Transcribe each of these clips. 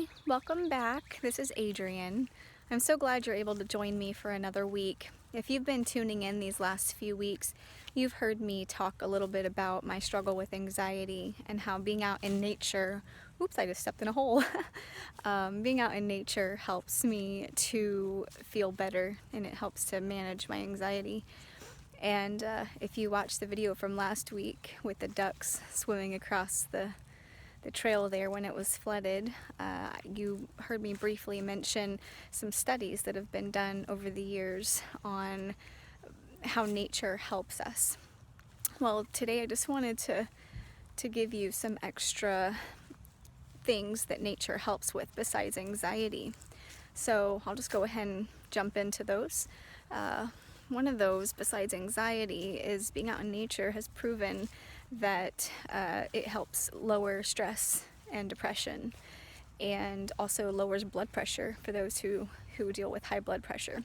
Hi, welcome back. This is Adrienne. I'm so glad you're able to join me for another week. If you've been tuning in these last few weeks, you've heard me talk a little bit about my struggle with anxiety and how being out in nature, oops, I just stepped in a hole. Being out in nature helps me to feel better and it helps to manage my anxiety. And if you watched the video from last week with the ducks swimming across the trail there when it was flooded, you heard me briefly mention some studies that have been done over the years on how nature helps us. Well, today I just wanted to give you some extra things that nature helps with besides anxiety. So I'll just go ahead and jump into those. One of those, besides anxiety, is being out in nature has proven that it helps lower stress and depression, and also lowers blood pressure for those who deal with high blood pressure.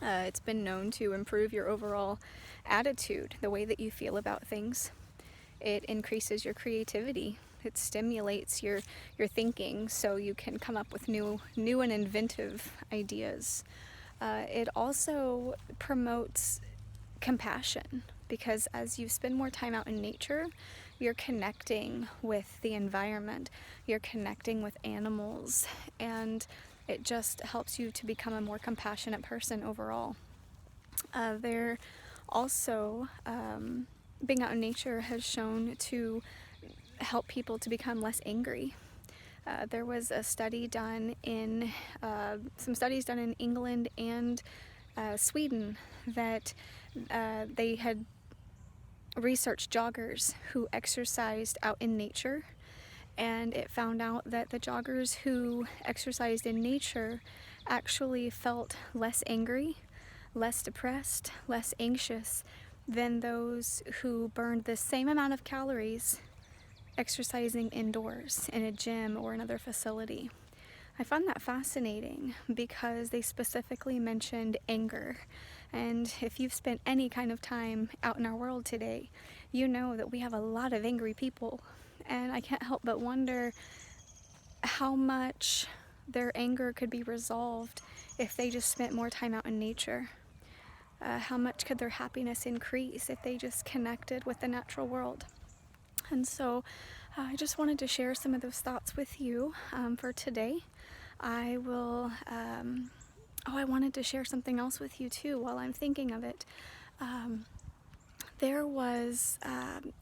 It's been known to improve your overall attitude, the way that you feel about things. It increases your creativity. It stimulates your thinking so you can come up with new and inventive ideas. It also promotes compassion, because as you spend more time out in nature, you're connecting with the environment, you're connecting with animals, and it just helps you to become a more compassionate person overall. There also, being out in nature has shown to help people to become less angry. There was a study done in, some studies done in England and Sweden that they had researched joggers who exercised out in nature, and it found out that the joggers who exercised in nature actually felt less angry, less depressed, less anxious than those who burned the same amount of calories exercising indoors in a gym or another facility. I found that fascinating because they specifically mentioned anger. And if you've spent any kind of time out in our world today, you know that we have a lot of angry people. And I can't help but wonder how much their anger could be resolved if they just spent more time out in nature. How much could their happiness increase if they just connected with the natural world? And so I just wanted to share some of those thoughts with you for today. I wanted to share something else with you too while I'm thinking of it. There was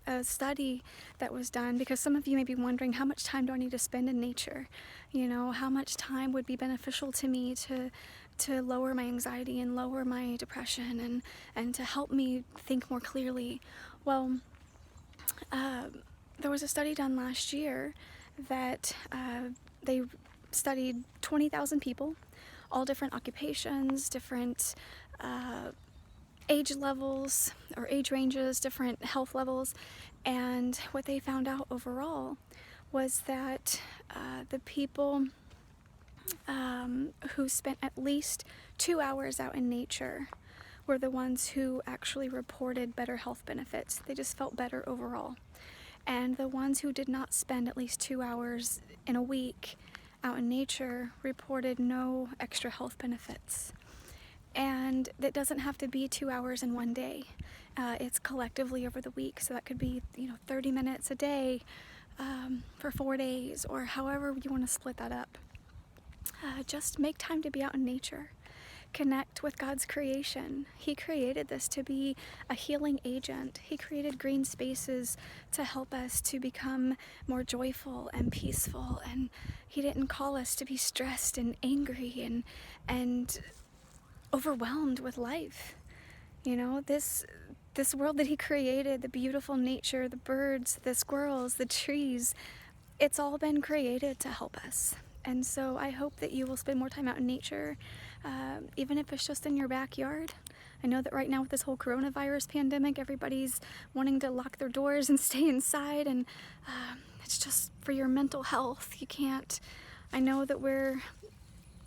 a study that was done, because some of you may be wondering, how much time do I need to spend in nature? You know, how much time would be beneficial to me to lower my anxiety and lower my depression and to help me think more clearly? Well, there was a study done last year that they studied 20,000 people, all different occupations, different age levels or age ranges, different health levels, and what they found out overall was that the people who spent at least 2 hours out in nature were the ones who actually reported better health benefits. They just felt better overall. And the ones who did not spend at least 2 hours in a week out in nature reported no extra health benefits. And it doesn't have to be 2 hours in one day. It's collectively over the week. So that could be, 30 minutes a day for 4 days, or however you want to split that up. Just make time to be out in nature. Connect with God's creation. He created this to be a healing agent. He created green spaces to help us to become more joyful and peaceful. And He didn't call us to be stressed and angry and overwhelmed with life. This world that He created, the beautiful nature, the birds, the squirrels, the trees, it's all been created to help us. And so I hope that you will spend more time out in nature, even if it's just in your backyard. I know that right now with this whole coronavirus pandemic, everybody's wanting to lock their doors and stay inside, and it's just for your mental health. You can't. I know that we're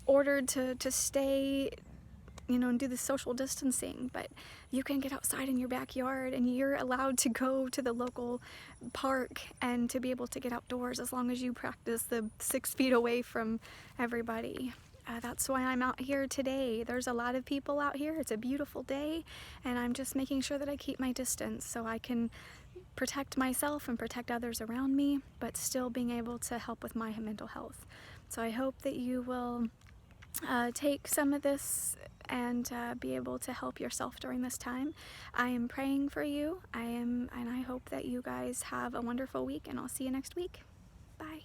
ordered to stay and do the social distancing, but you can get outside in your backyard and you're allowed to go to the local park and to be able to get outdoors as long as you practice the 6 feet away from everybody. That's why I'm out here today. There's a lot of people out here. It's a beautiful day, and I'm just making sure that I keep my distance so I can protect myself and protect others around me, but still being able to help with my mental health. So I hope that you will take some of this and be able to help yourself during this time. I am praying for you. And I hope that you guys have a wonderful week, and I'll see you next week. Bye.